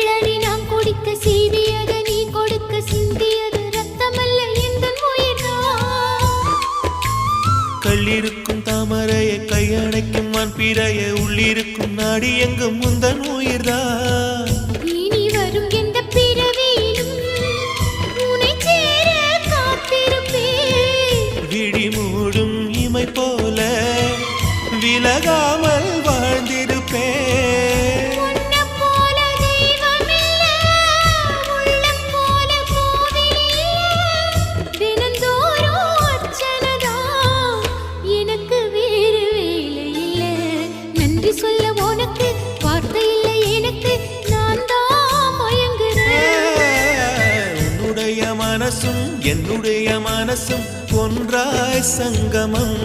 வெள்ளடி நாம் குடிக்க சீவியது நீ கொடுக்க சிந்தியது ரத்தமல்ல எந்தன் உயிர்தான். கள்ளிருக்கும் தாமரையை கையணைக்கும் வான்பிறைய உள்ளிருக்கும் நாடி எங்கும் முந்தன் உயிர்தான். இனி வரும் எந்த பிறவியிலும் உன்னை சேர காத்திருப்பேன். விழி மூடும் இமை போல விலகாமல் வாழ்ந்திருப்பேன். உன்னைப் போல தெய்வமில்ல, உள்ளம் போல கோவிலில்ல. தினந்தோறும் அர்ச்சனைதான், எனக்கு வேறு வேலை இல்ல. நன்றி சொல்ல உனக்கு வார்த்தை இல்லை எனக்கு, நான் தான் மயங்குறேன். உன்னுடைய மனசும் என்னுடைய மனசும் ஒன்றாய் சங்கமம்.